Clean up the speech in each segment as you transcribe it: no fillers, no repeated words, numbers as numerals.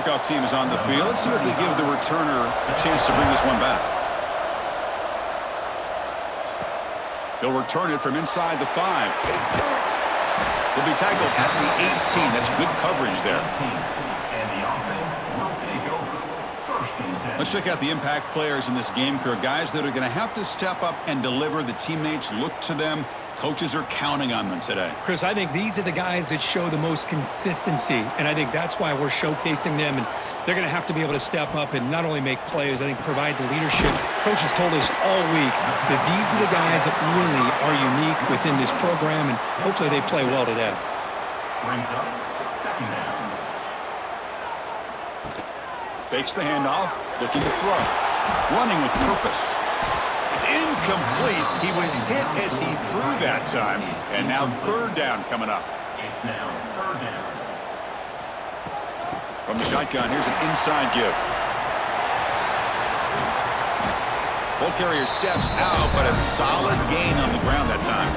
kickoff team is on the field. Let's see if they give the returner a chance to bring this one back. He'll return it from inside the 5. He'll be tackled at the 18. That's good coverage there. Let's check out the impact players in this game, Kirk. Guys that are going to have to step up and deliver. The teammates look to them. Coaches are counting on them today. Chris, I think these are the guys that show the most consistency, and I think that's why we're showcasing them, and they're going to have to be able to step up and not only make plays, I think provide the leadership. Coach has told us all week that these are the guys that really are unique within this program, and hopefully they play well today. Brings up second down. Fakes the handoff, looking to throw. Running with purpose. It's incomplete. He was hit as he threw that time. And now third down coming up. It's now third down. From the shotgun, here's an inside give. Ball carrier steps out, but a solid gain on the ground that time.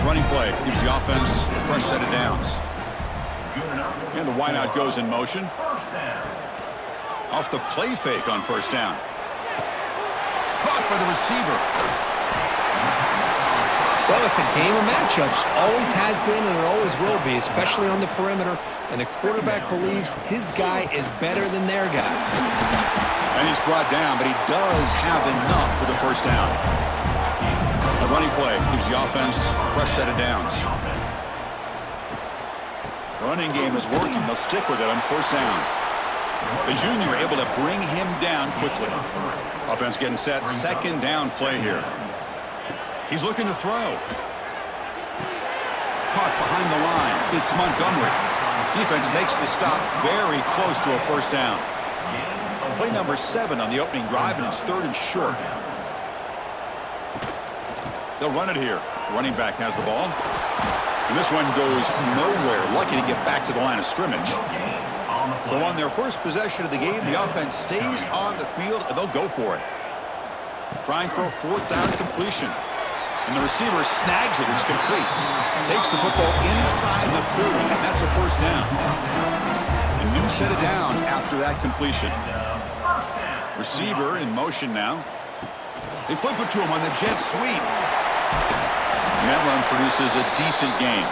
A running play gives the offense a fresh set of downs. And the wideout goes in motion. Off the play fake on first down. Caught by the receiver. Well, it's a game of matchups. Always has been and it always will be, especially on the perimeter. And the quarterback believes his guy is better than their guy. And he's brought down, but he does have enough for the first down. A running play gives the offense a fresh set of downs. Running game is working. They'll stick with it on first down. The junior able to bring him down quickly. Offense getting set. Second down play here. He's looking to throw. Caught behind the line. It's Montgomery. Defense makes the stop very close to a first down. Play number 7 on the opening drive, and it's third and short. They'll run it here. Running back has the ball. And this one goes nowhere. Lucky to get back to the line of scrimmage. So on their first possession of the game, the offense stays on the field, and they'll go for it. Trying for a fourth down completion. And the receiver snags it. It's complete. Takes the football inside the 30, and that's a first down. A new set of downs after that completion. Receiver in motion now. They flip it to him on the jet sweep. And that run produces a decent gain.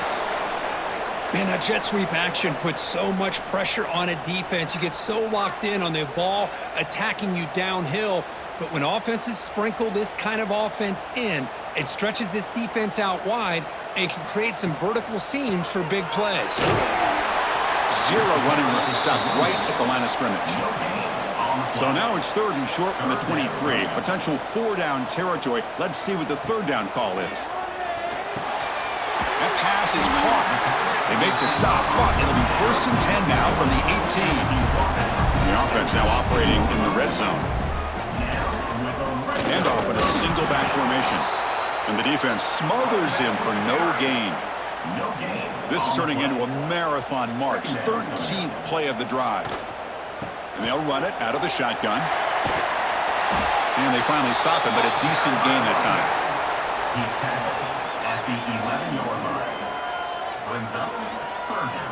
Man, that jet sweep action puts so much pressure on a defense. You get so locked in on the ball attacking you downhill. But when offenses sprinkle this kind of offense in, it stretches this defense out wide and can create some vertical seams for big plays. Zero running room. Stopped right at the line of scrimmage. So now it's third and short from the 23. Potential 4-down territory. Let's see what the third down call is. That pass is caught. They make the stop, but it'll be first and 10 now from the 18. The offense now operating in the red zone. Handoff in a single back formation. And the defense smothers him for no gain. This is turning into a marathon march. 13th play of the drive. And they'll run it out of the shotgun. And they finally stop him, but a decent gain that time. He's tackled at the 11-yard line. Brings up third down.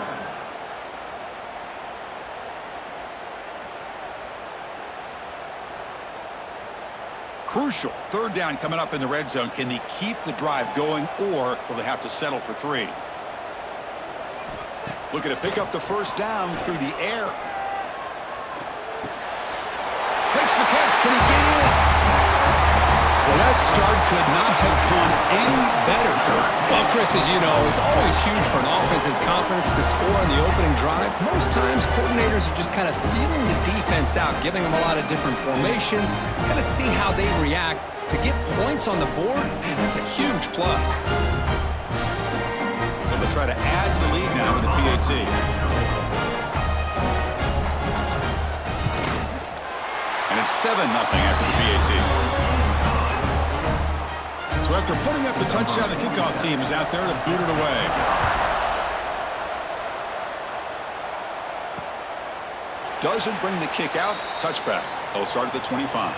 Crucial. Third down coming up in the red zone. Can they keep the drive going, or will they have to settle for 3? Looking to pick up the first down through the air. Makes the catch. Can he get in? Well, that start could not have gone any better, Kirk. Well, Chris, as you know, it's always huge for an offense's confidence to score on the opening drive. Most times, coordinators are just kind of feeling the defense out, giving them a lot of different formations, kind of see how they react. To get points on the board, man, that's a huge plus. They'll try to add to the lead now with the PAT. And it's 7-0 after the PAT. So after putting up the touchdown, the kickoff team is out there to boot it away. Doesn't bring the kick out. Touchback. They'll start at the 25.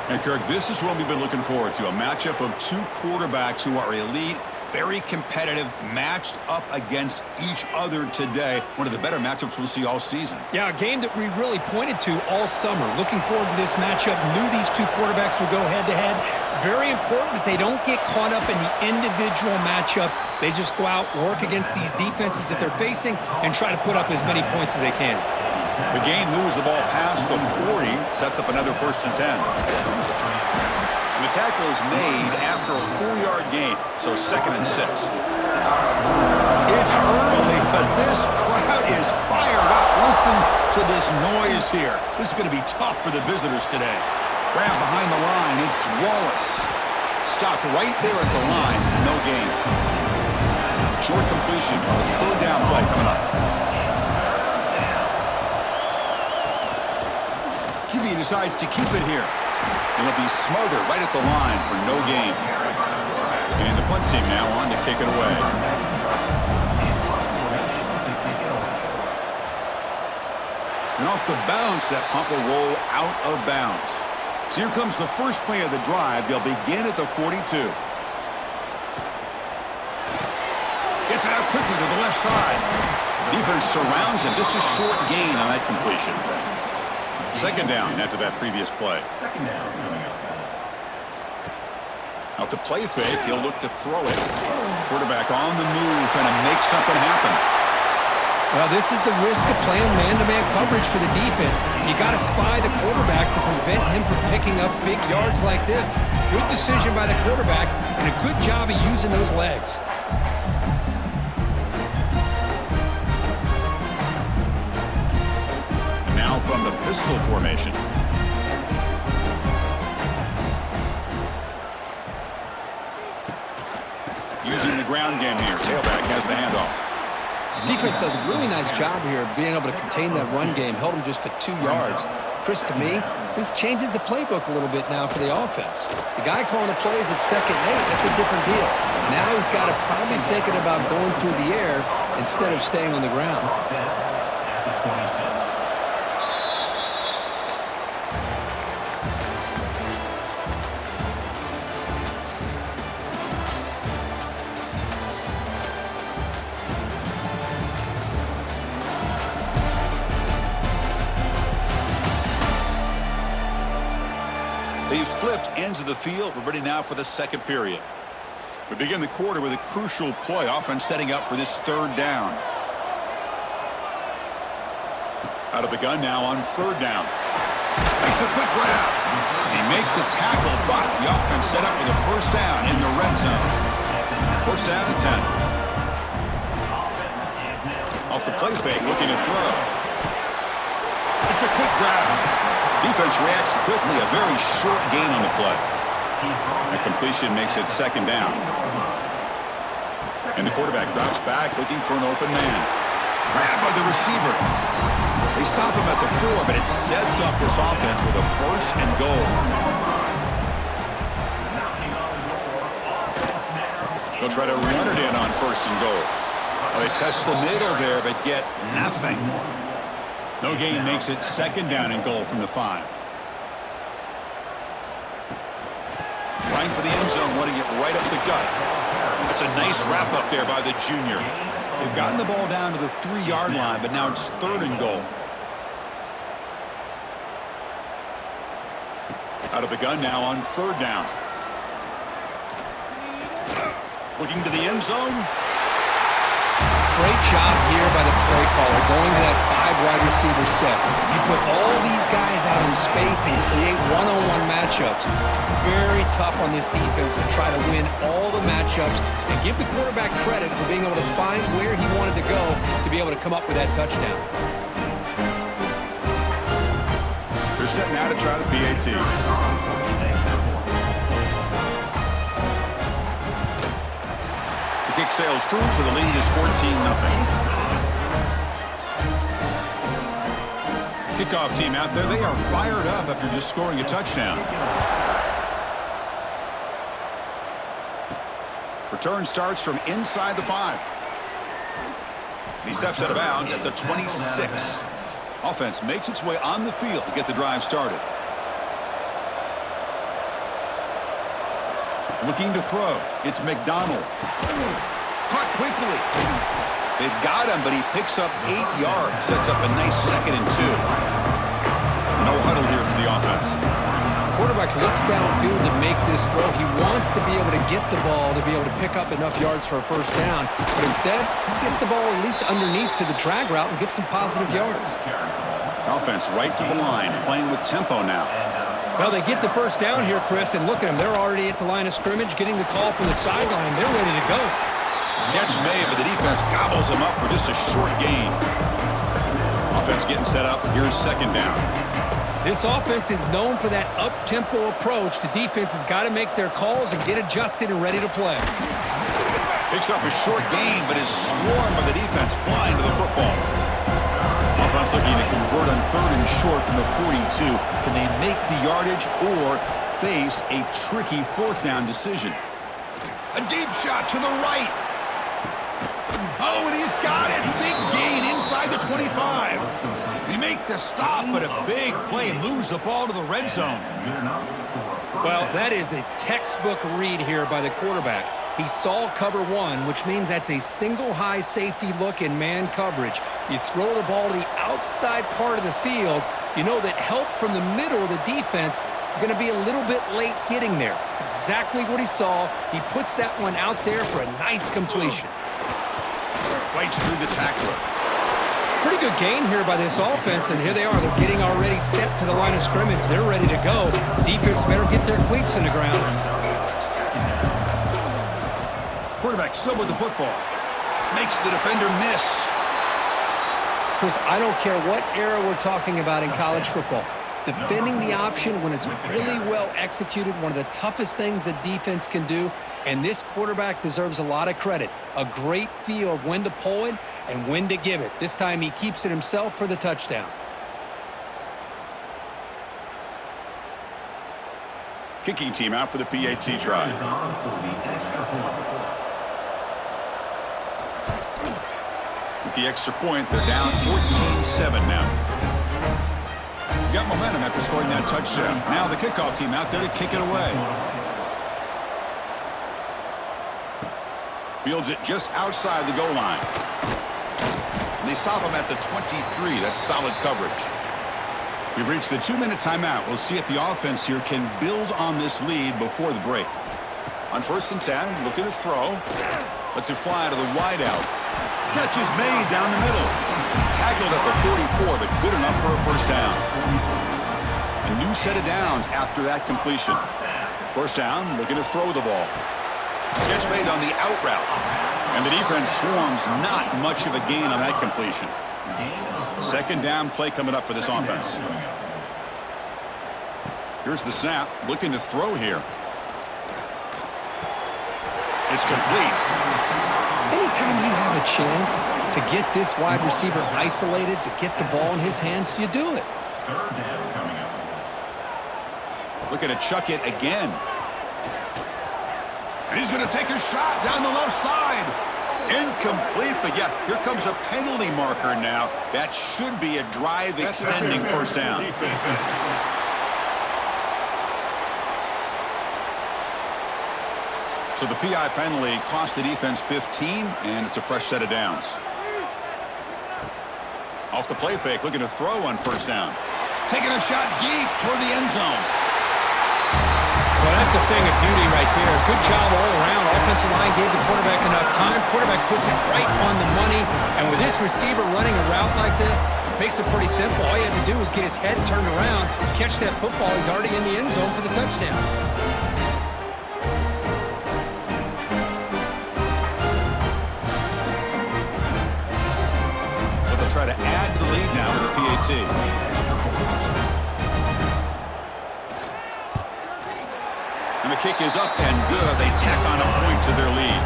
And Kirk, this is what we've been looking forward to. A matchup of two quarterbacks who are elite. very competitive, matched up against each other today. One of the better matchups we'll see all season. Yeah, a game that we really pointed to all summer. Looking forward to this matchup. Knew these two quarterbacks would go head-to-head. Very important that they don't get caught up in the individual matchup. They just go out, work against these defenses that they're facing, and try to put up as many points as they can. The game moves the ball past the 40, sets up another 1st and 10. And the tackle is made after a 4-yard gain, so 2nd and 6. It's early, but this crowd is fired up. Listen to this noise here. This is going to be tough for the visitors today. Grab behind the line. It's Wallace. Stopped right there at the line. No gain. Short completion. The 3rd down play coming up. QB decides to keep it here. And it'll be smothered right at the line for no gain. And the punt team now on to kick it away. And off the bounce, that punt will roll out of bounds. So here comes the first play of the drive. They'll begin at the 42. Gets it out quickly to the left side. Defense surrounds him. Just a short gain on that completion. 2nd down after that previous play. Off the play fake, he'll look to throw it. Quarterback on the move, trying to make something happen. Well, this is the risk of playing man-to-man coverage for the defense. You got to spy the quarterback to prevent him from picking up big yards like this. Good decision by the quarterback, and a good job of using those legs. From the pistol formation. Using the ground game here. Tailback has the handoff. Defense does a really nice job here of being able to contain that run game. Held him just to 2 yards. Chris, to me, this changes the playbook a little bit now for the offense. The guy calling the plays at 2nd and 8, that's a different deal. Now he's got to probably thinking about going through the air instead of staying on the ground. They've flipped ends of the field. We're ready now for the 2nd period. We begin the quarter with a crucial play. Offense setting up for this 3rd down. Out of the gun now on 3rd down. Makes a quick grab. They make the tackle, but the offense set up with a 1st down in the red zone. 1st down and 10. Off the play fake, looking to throw. It's a quick grab. Defense reacts quickly, a very short gain on the play. That completion makes it 2nd down. And the quarterback drops back, looking for an open man. Grabbed by the receiver. They stop him at the 4, but it sets up this offense with a 1st and goal. They'll try to run it in on 1st and goal. Well, they test the middle there, but get nothing. No gain makes it 2nd down and goal from the 5. Trying for the end zone, running it right up the gut. That's a nice wrap up there by the junior. They've gotten the ball down to the 3-yard line, but now it's 3rd and goal. Out of the gun now on 3rd down. Looking to the end zone. Great job here by the play caller, going to that 5-wide receiver set. You put all these guys out in space and create one-on-one matchups. Very tough on this defense to try to win all the matchups and give the quarterback credit for being able to find where he wanted to go to be able to come up with that touchdown. They're setting out to try the PAT. Kick sails through, so the lead is 14-0. Kickoff team out there. They are fired up after just scoring a touchdown. Return starts from inside the 5. He steps out of bounds at the 26. Offense makes its way on the field to get the drive started. Looking to throw. It's McDonald. Caught quickly. They've got him, but he picks up 8 yards. Sets up a nice 2nd and 2. No huddle here for the offense. Quarterback looks downfield to make this throw. He wants to be able to get the ball to be able to pick up enough yards for a first down. But instead, he gets the ball at least underneath to the drag route and gets some positive yards. Offense right to the line, playing with tempo now. Well, they get the first down here, Chris, and look at them. They're already at the line of scrimmage, getting the call from the sideline. They're ready to go. Catch made, but the defense gobbles him up for just a short gain. Offense getting set up. Here's 2nd down. This offense is known for that up-tempo approach. The defense has got to make their calls and get adjusted and ready to play. Picks up a short gain, but is swarmed by the defense flying to the football. Offense looking to convert on 3rd and short from the 42. Can they make the yardage or face a tricky 4th down decision? A deep shot to the right. Oh, and he's got it. Big gain inside the 25. They make the stop, but a big play moves the ball to the red zone. Well, that is a textbook read here by the quarterback. He saw cover 1, which means that's a single high safety look in man coverage. You throw the ball to the outside part of the field, you know that help from the middle of the defense is going to be a little bit late getting there. It's exactly what he saw. He puts that one out there for a nice completion. Fights through the tackler. Pretty good gain here by this offense, and here they are. They're getting already set to the line of scrimmage. They're ready to go. Defense better get their cleats in the ground. Quarterback still with the football. Makes the defender miss. Chris, I don't care what era we're talking about in college football. Defending the option when it's really well executed, one of the toughest things that defense can do, and this quarterback deserves a lot of credit. A great feel of when to pull it and when to give it. This time he keeps it himself for the touchdown. Kicking team out for the PAT try. With the extra point, they're down 14-7 now. Got momentum after scoring that touchdown. Now the kickoff team out there to kick it away. Fields it just outside the goal line. And they stop him at the 23. That's solid coverage. We've reached the 2-minute timeout. We'll see if the offense here can build on this lead before the break. On 1st and 10, looking to throw. Lets it fly to the wideout. Catch is made down the middle. Tackled at the 44, but good enough for a first down. A new set of downs after that completion. First down, looking to throw the ball. Catch made on the out route. And the defense swarms, not much of a gain on that completion. 2nd down play coming up for this offense. Here's the snap, looking to throw here. It's complete. Anytime you have a chance to get this wide receiver isolated, to get the ball in his hands, you do it. 3rd down coming up. Looking to chuck it again. And he's going to take a shot down the left side. Incomplete, but yeah, here comes a penalty marker now. That should be a drive extending first down. So the PI penalty cost the defense 15, and it's a fresh set of downs. Off the play fake, looking to throw on first down. Taking a shot deep toward the end zone. Well, that's a thing of beauty right there. Good job all around. Offensive line gave the quarterback enough time. Quarterback puts it right on the money. And with this receiver running a route like this, makes it pretty simple. All you have to do is get his head turned around, catch that football. He's already in the end zone for the touchdown. Try to add to the lead now with the PAT. And the kick is up and good. They tack on a point to their lead.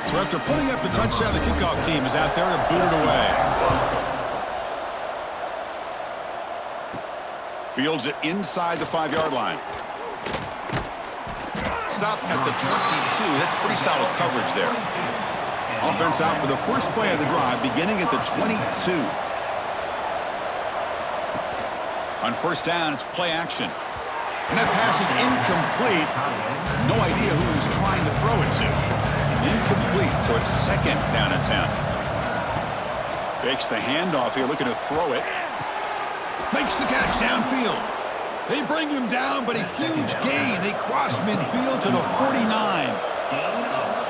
So after putting up the touchdown, the kickoff team is out there to boot it away. Fields it inside the 5-yard line. Stop at the 22. That's pretty solid coverage there. Offense out for the first play of the drive, beginning at the 22. On first down, it's play action. And that pass is incomplete. No idea who he was trying to throw it to. Incomplete, so it's 2nd down and 10. Fakes the handoff here, looking to throw it. Makes the catch downfield. They bring him down, but a huge gain. They cross midfield to the 49.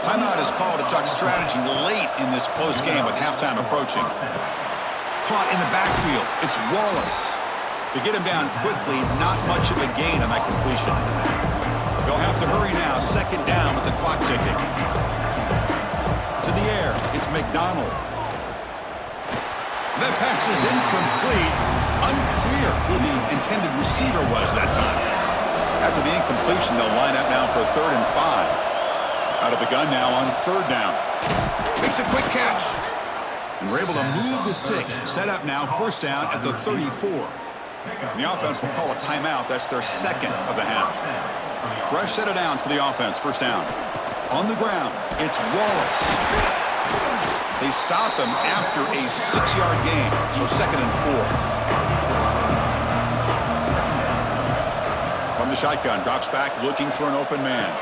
Timeout is called to talk strategy late in this close game with halftime approaching. Caught in the backfield. It's Wallace. To get him down quickly, not much of a gain on that completion. They'll have to hurry now. 2nd down with the clock ticking. To the air. It's McDonald. That pass is incomplete. Unclear who the intended receiver was that time. After the incompletion, they'll line up now for 3rd and 5. Out of the gun now on 3rd down. Makes a quick catch. And we're able to move the sticks. Set up now, 1st down at the 34. And the offense will call a timeout. That's their 2nd of the half. Fresh set of downs for the offense. 1st down. On the ground, it's Wallace. They stop him after a 6-yard gain, so 2nd and 4. From the shotgun, drops back, looking for an open man.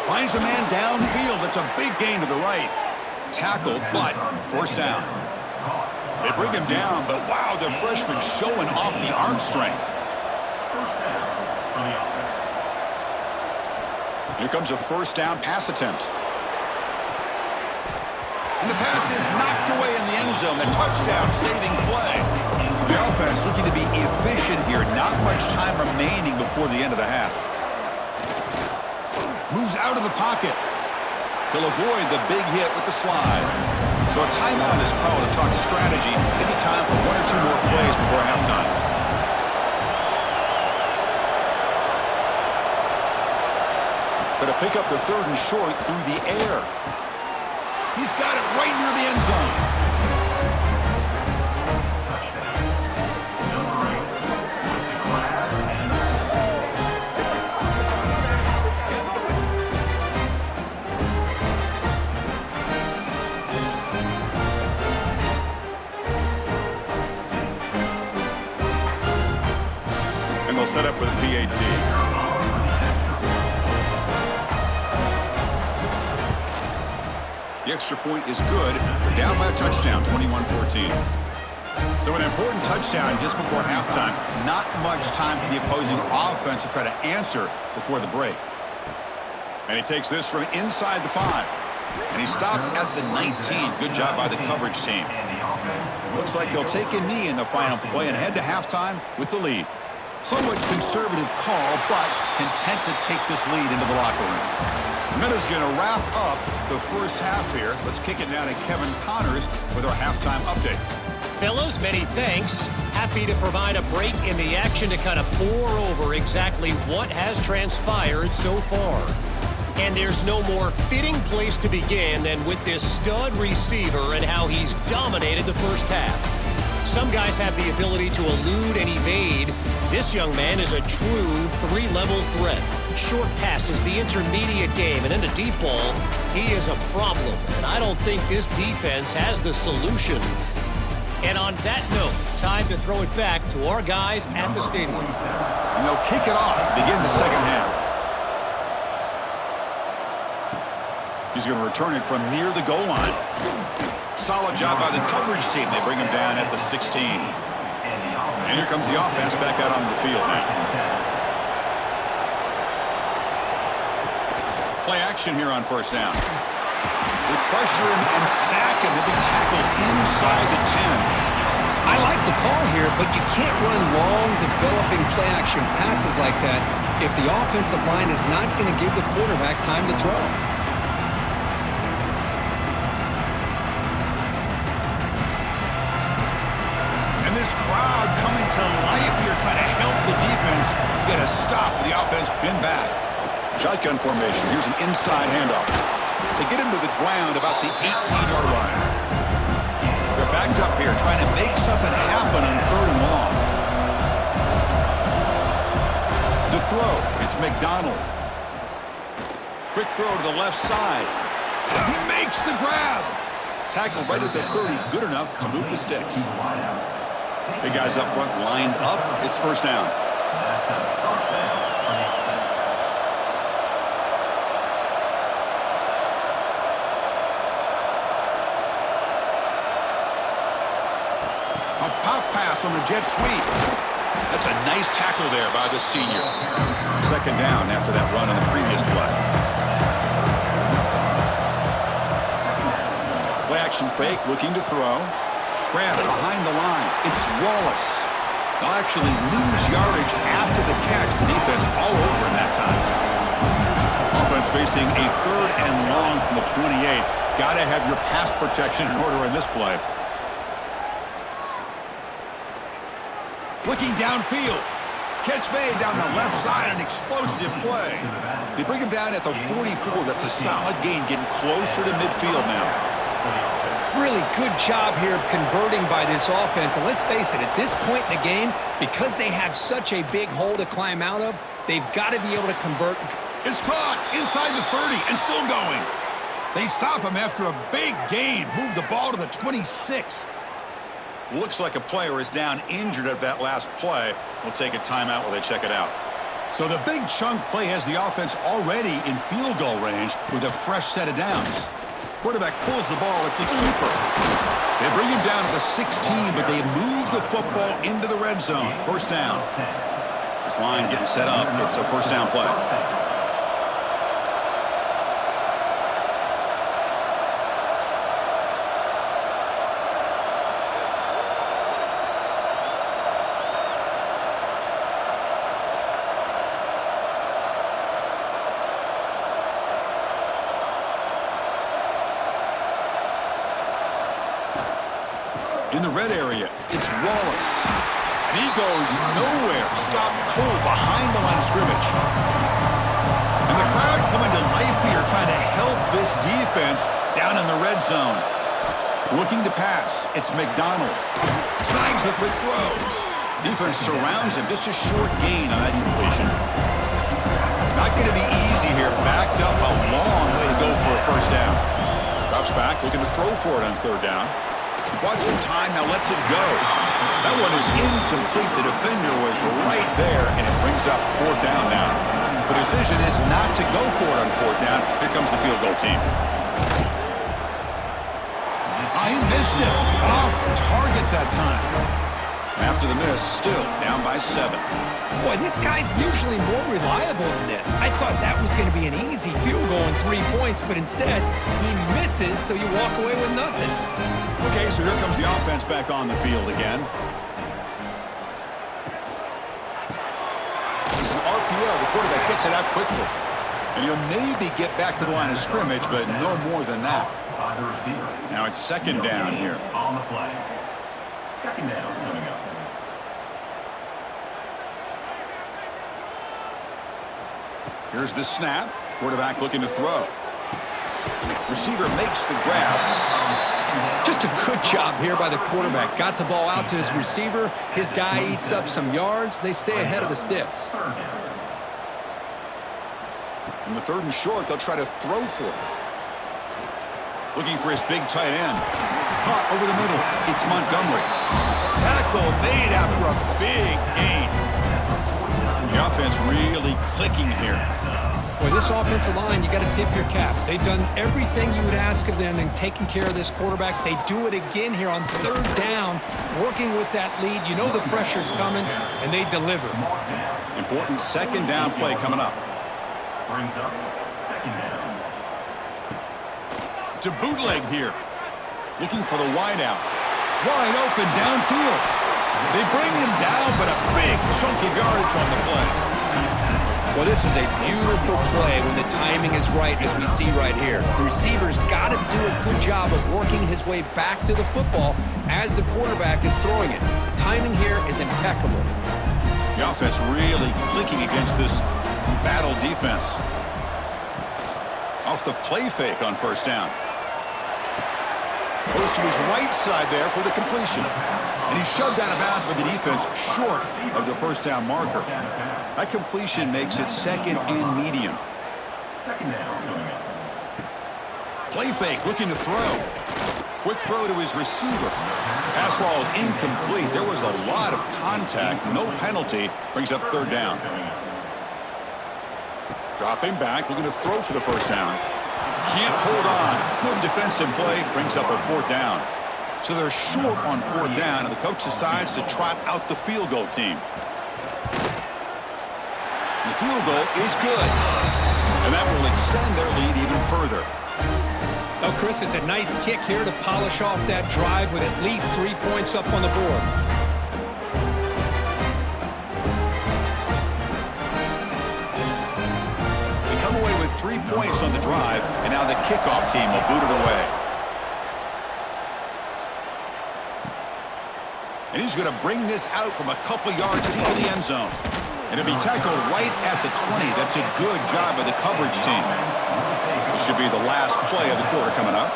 Finds a man downfield. That's a big gain to the right. Tackled, but 1st down. They bring him down, but wow, the freshman showing off the arm strength. Here comes a 1st down pass attempt. And the pass is knocked away in the end zone. The touchdown saving play. So the offense looking to be efficient here. Not much time remaining before the end of the half. Moves out of the pocket. He'll avoid the big hit with the slide. So a timeout is called to talk strategy. Maybe time for 1 or 2 more plays before halftime. Going to pick up the 3rd and short through the air. He's got it right near the end zone. And they'll set up for the PAT. The extra point is good. We're down by a touchdown, 21-14. So an important touchdown just before halftime. Not much time for the opposing offense to try to answer before the break. And he takes this from inside the 5. And he stopped at the 19. Good job by the coverage team. Looks like they'll take a knee in the final play and head to halftime with the lead. Somewhat conservative call, but content to take this lead into the locker room. Miller's going to wrap up the 1st half here. Let's kick it now to Kevin Connors with our halftime update. Fellas, many thanks. Happy to provide a break in the action to kind of pour over exactly what has transpired so far. And there's no more fitting place to begin than with this stud receiver and how he's dominated the 1st half. Some guys have the ability to elude and evade. This young man is a true 3-level threat. Short passes, the intermediate game, and then the deep ball. He is a problem, and I don't think this defense has the solution. And on that note, time to throw it back to our guys at the stadium. And they'll kick it off to begin the 2nd half. He's going to return it from near the goal line. Solid job by the coverage team. They bring him down at the 16. And here comes the offense back out on the field now. Play action here on 1st down. They pressure him and sack him. He'll be tackled inside the 10. I like the call here, but you can't run long, developing play-action passes like that if the offensive line is not going to give the quarterback time to throw. And this crowd coming to life here, trying to help the defense get a stop. The offense pinned back. Shotgun formation. Here's an inside handoff. They get him to the ground about the 18-yard line. They're backed up here, trying to make something happen on 3rd and long. To throw, it's McDonald. Quick throw to the left side. He makes the grab. Tackle right at the 30, good enough to move the sticks. Big guys up front lined up. It's 1st down. pass on the jet sweep. That's a nice tackle there by the senior. Second down after that run on the previous play. Play action fake, looking to throw. Grab behind the line. It's Wallace. They'll actually lose yardage after the catch. The defense all over in that time. Offense facing a 3rd and long from the 28. Got to have your pass protection in order in this play. Looking downfield. Catch made down the left side, an explosive play. They bring him down at the 44. That's a solid gain, getting closer to midfield now. Really good job here of converting by this offense. And let's face it, at this point in the game, because they have such a big hole to climb out of, they've got to be able to convert. It's caught inside the 30 and still going. They stop him after a big gain. Move the ball to the 26. Looks like a player is down injured at that last play. We'll take a timeout while they check it out. So the big chunk play has the offense already in field goal range with a fresh set of downs. Quarterback pulls the ball. It's a keeper. They bring him down to the 16, but they move the football into the red zone. First down. This line getting set up. It's a first down play. In the red area, it's Wallace. And he goes nowhere. Stop cold behind the line of scrimmage. And the crowd coming to life here trying to help this defense down in the red zone. Looking to pass. It's McDonald. Snags the quick throw. Defense surrounds him. Just a short gain on that completion. Not going to be easy here. Backed up a long way to go for a first down. Drops back, looking to throw for it on third down. He bought some time, now lets it go. That one is incomplete. The defender was right there, and it brings up fourth down now. The decision is not to go for it on fourth down. Here comes the field goal team. He missed it. Off target that time. After the miss, still down by 7. Boy, this guy's usually more reliable than this. I thought that was going to be an easy field goal and 3 points, but instead, he misses, so you walk away with nothing. Okay, so here comes the offense back on the field again. It's an RPO. The quarterback gets it out quickly. And he'll maybe get back to the line of scrimmage, but no more than that. Now it's second down here. On the play. Second down coming up. Here's the snap. Quarterback looking to throw. Receiver makes the grab. Just a good job here by the quarterback. Got the ball out to his receiver. His guy eats up some yards. They stay ahead of the sticks. In the third and short, they'll try to throw for it. Looking for his big tight end. Caught over the middle. It's Montgomery. Tackle made after a big gain. The offense really clicking here. Boy, this offensive line, you got to tip your cap. They've done everything you would ask of them in taking care of this quarterback. They do it again here on third down, working with that lead. You know the pressure's coming, and they deliver. Important second down play coming up. Brings up second down. To bootleg here. Looking for the wideout. Wide open downfield. They bring him down, but a big chunky yardage on the play. Well, this is a beautiful play when the timing is right, as we see right here. The receiver's got to do a good job of working his way back to the football as the quarterback is throwing it. The timing here is impeccable. The offense really clicking against this battle defense. Off the play fake on first down. Goes to his right side there for the completion. And he's shoved out of bounds by the defense short of the first down marker. That completion makes it second and medium. Second down coming up. Play fake, looking to throw. Quick throw to his receiver. Pass ball is incomplete. There was a lot of contact. No penalty. Brings up third down. Dropping back, looking to throw for the first down. Can't hold on. Good defensive play. Brings up a fourth down. So they're short on 4th down, and the coach decides to trot out the field goal team. The field goal is good, and that will extend their lead even further. Oh, Chris, it's a nice kick here to polish off that drive with at least 3 points up on the board. They come away with 3 points on the drive, and now the kickoff team will boot it away. And he's going to bring this out from a couple yards deep in the end zone. And it'll be tackled right at the 20. That's a good job by the coverage team. This should be the last play of the quarter coming up.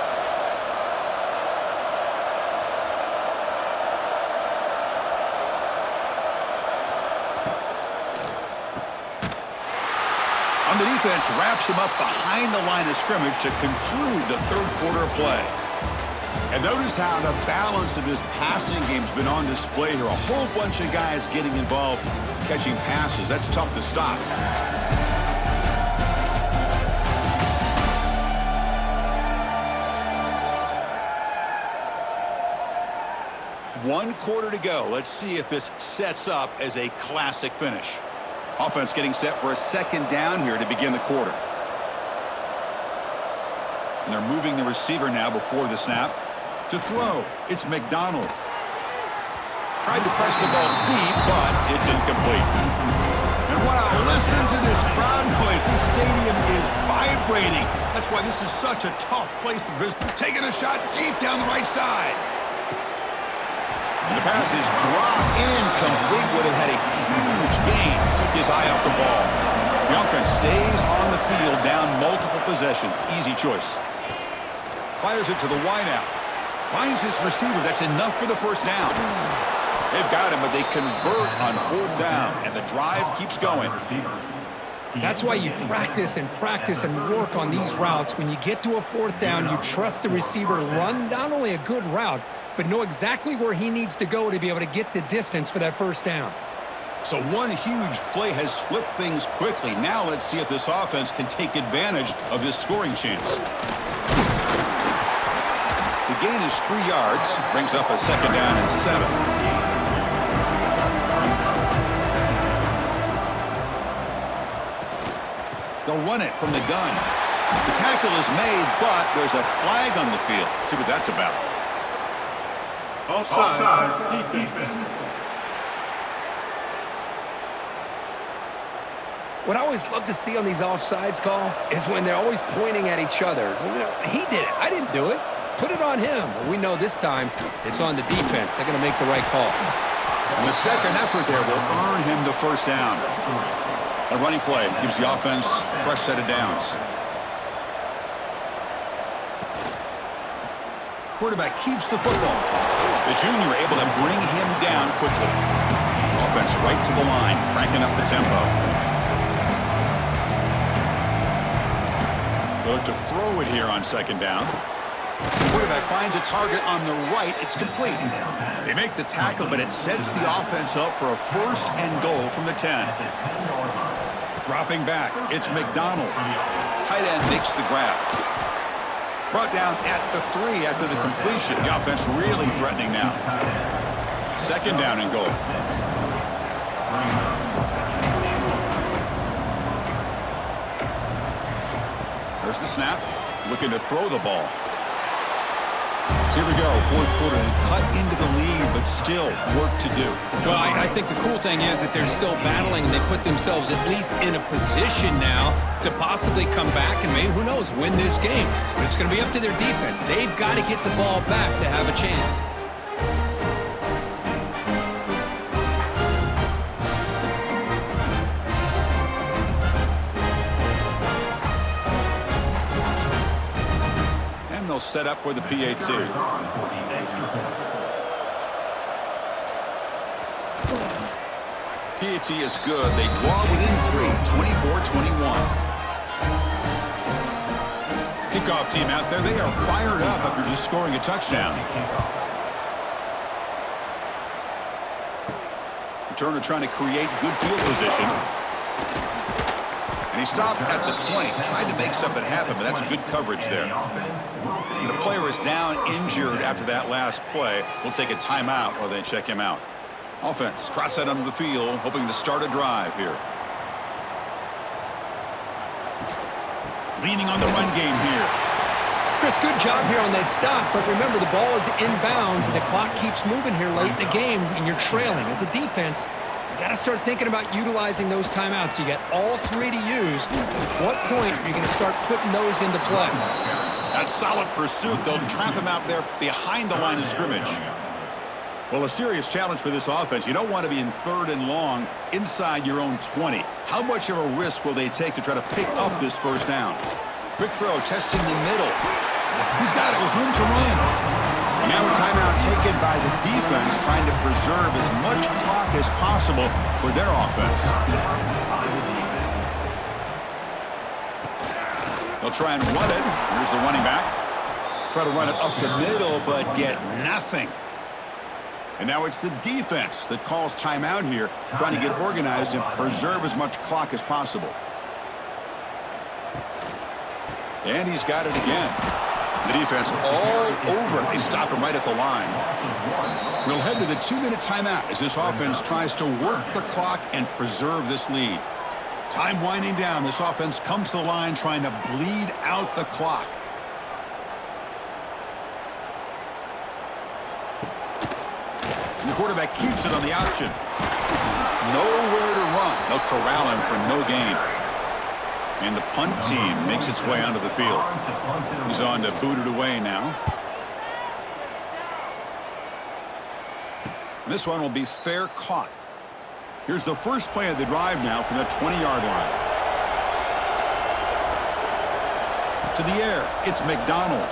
On the defense, wraps him up behind the line of scrimmage to conclude the third quarter of play. And notice how the balance of this passing game's been on display here. A whole bunch of guys getting involved catching passes. That's tough to stop. One quarter to go. Let's see if this sets up as a classic finish. Offense getting set for a 2nd down here to begin the quarter. And they're moving the receiver now before the snap. To throw, it's McDonald. Tried to press the ball deep, but it's incomplete. And wow, listen to this crowd noise. This stadium is vibrating. That's why this is such a tough place for visitors. Taking a shot deep down the right side. And the pass is dropped incomplete. Would have had a huge gain. Took his eye off the ball. The offense stays on the field down multiple possessions. Easy choice. Fires it to the wideout. Finds his receiver. That's enough for the 1st down. They've got him, but they convert on 4th down, and the drive keeps going. That's why you practice and practice and work on these routes. When you get to a 4th down, you trust the receiver to run not only a good route, but know exactly where he needs to go to be able to get the distance for that 1st down. So one huge play has flipped things quickly. Now let's see if this offense can take advantage of this scoring chance. The gain is 3 yards, brings up a 2nd down and 7. They'll run it from the gun. The tackle is made, but there's a flag on the field. Let's see what that's about. Offside defense. What I always love to see on these offsides call is when they're always pointing at each other. You know, he did it. I didn't do it. Put it on him. We know this time it's on the defense. They're going to make the right call. And the second effort there will earn him the 1st down. A running play gives the offense a fresh set of downs. Quarterback keeps the football. The junior able to bring him down quickly. Offense right to the line, cranking up the tempo. They look to throw it here on 2nd down. The quarterback finds a target on the right. It's complete. They make the tackle, but it sets the offense up for a 1st and goal from the 10. Dropping back, it's McDonald. Tight end makes the grab. Brought down at the 3 after the completion. The offense really threatening now. 2nd down and goal. There's the snap. Looking to throw the ball. So here we go, 4th quarter. They've cut into the lead, but still work to do. Well, I think the cool thing is that they're still battling, and they put themselves at least in a position now to possibly come back and maybe, who knows, win this game. But it's going to be up to their defense. They've got to get the ball back to have a chance. They'll set up with the PAT. PAT is good. They draw within 3, 24-21. Kickoff team out there. They are fired up after just scoring a touchdown. Returner trying to create good field position. And he stopped at the 20. Tried to make something happen, but that's good coverage there. And the player is down injured after that last play. We'll take a timeout while they check him out. Offense trots out onto the field, hoping to start a drive here. Leaning on the run game here. Chris, good job here on that stop, but remember the ball is inbounds and the clock keeps moving here late in the game and you're trailing. As a defense, you got to start thinking about utilizing those timeouts. You got all three to use. At what point are you going to start putting those into play? That solid pursuit. They'll trap him out there behind the line of scrimmage. Well, a serious challenge for this offense. You don't want to be in 3rd and long inside your own 20. How much of a risk will they take to try to pick up this first down? Quick throw, testing the middle. He's got it with room to run. And now a timeout taken by the defense, trying to preserve as much clock as possible for their offense. They'll try and run it. Here's the running back. Try to run it up the middle, but get nothing. And now it's the defense that calls timeout here, trying to get organized and preserve as much clock as possible. And he's got it again. The defense all over. They stop him right at the line. We'll head to the 2-minute timeout as this offense tries to work the clock and preserve this lead. Time winding down. This offense comes to the line trying to bleed out the clock. And the quarterback keeps it on the option. Nowhere to run. They'll corral him for no gain. And the punt team makes its way onto the field. He's on to boot it away now. And this one will be fair caught. Here's the first play of the drive now from the 20-yard line. To the air, it's McDonald.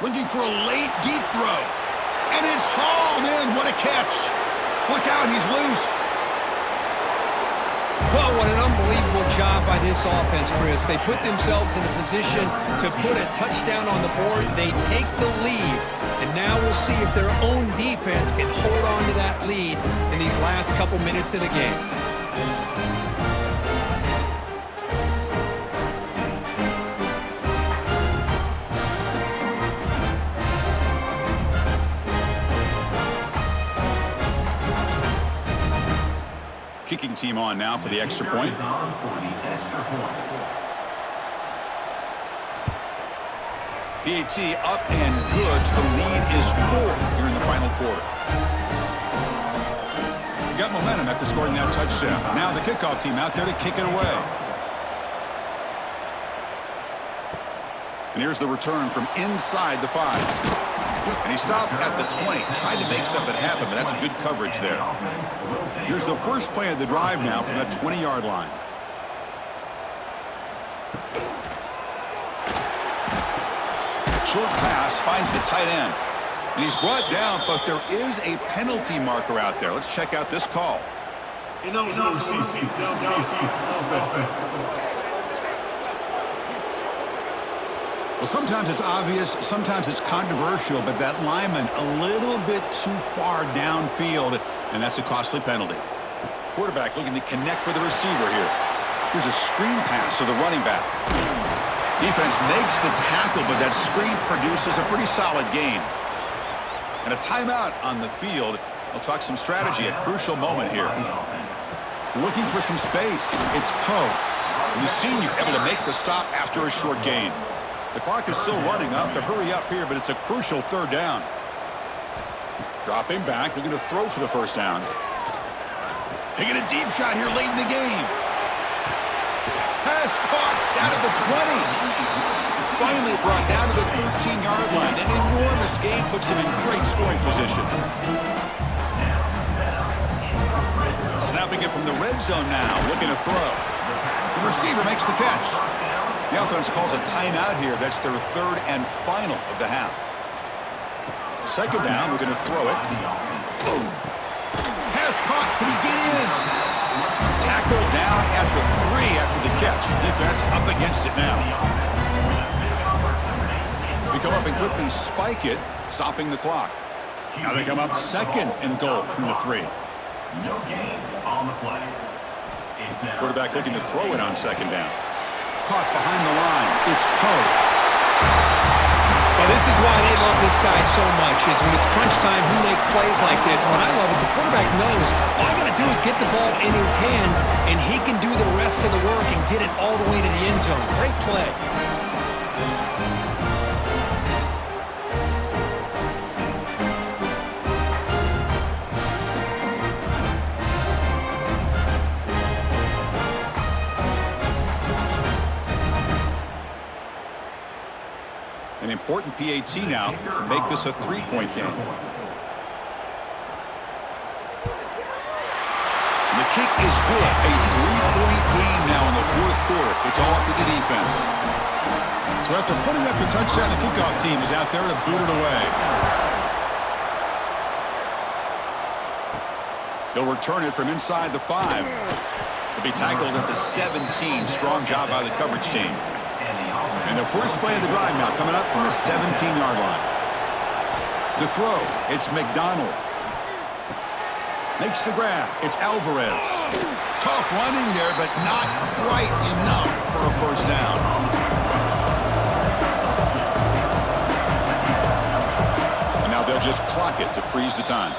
Looking for a late deep throw. And it's hauled in. What a catch. Look out, he's loose. Well, what an unbelievable job by this offense, Chris. They put themselves in a position to put a touchdown on the board. They take the lead. And now we'll see if their own defense can hold on to that lead in these last couple minutes of the game. Kicking team on now for the extra point. PAT up and good. The lead is 4 here in the final quarter. We got momentum after scoring that touchdown. Now the kickoff team out there to kick it away. And here's the return from inside the 5. And he stopped at the 20. Tried to make something happen, but that's good coverage there. Here's the first play of the drive now from that 20-yard line. Short pass finds the tight end. And he's brought down, but there is a penalty marker out there. Let's check out this call. Well, sometimes it's obvious, sometimes it's controversial, but that lineman a little bit too far downfield, and that's a costly penalty. Quarterback looking to connect with the receiver here. Here's a screen pass to the running back. Defense makes the tackle, but that screen produces a pretty solid gain. And a timeout on the field. We'll talk some strategy, a crucial moment here. Looking for some space. It's Poe, the senior, able to make the stop after a short gain. The clock is still running. Up to hurry up here, but it's a crucial 3rd down. Dropping back, looking to throw for the first down. Taking a deep shot here late in the game. Pass caught down at the 20. Finally brought down to the 13-yard line. An enormous gain puts him in great scoring position. Snapping it from the red zone now, looking to throw. The receiver makes the catch. The offense calls a timeout here. That's their 3rd and final of the half. 2nd down, we're going to throw it. Boom. Pass caught. Can he get in? Tackle down at the 3 after the catch. Defense up against it now. We come up and quickly spike it, stopping the clock. Now they come up 2nd and goal from the 3. No gain on the play. It's now Quarterback looking to throw it on second down. Caught behind the line. It's Poe. Well, this is why they love this guy so much, is when it's crunch time, he makes plays like this. What I love is the quarterback knows all I got to do is get the ball in his hands, and he can do the rest of the work and get it all the way to the end zone. Great play. An important PAT now to make this a three-point game. And the kick is good. A three-point game now in the fourth quarter. It's all up to the defense. So after putting up a touchdown, the kickoff team is out there to boot it away. They'll return it from inside the 5. They'll be tackled at the 17. Strong job by the coverage team. And the first play of the drive now coming up from the 17-yard line. To throw, it's McDonald. Makes the grab. It's Alvarez. Tough running there, but not quite enough for a first down. And now they'll just clock it to freeze the time.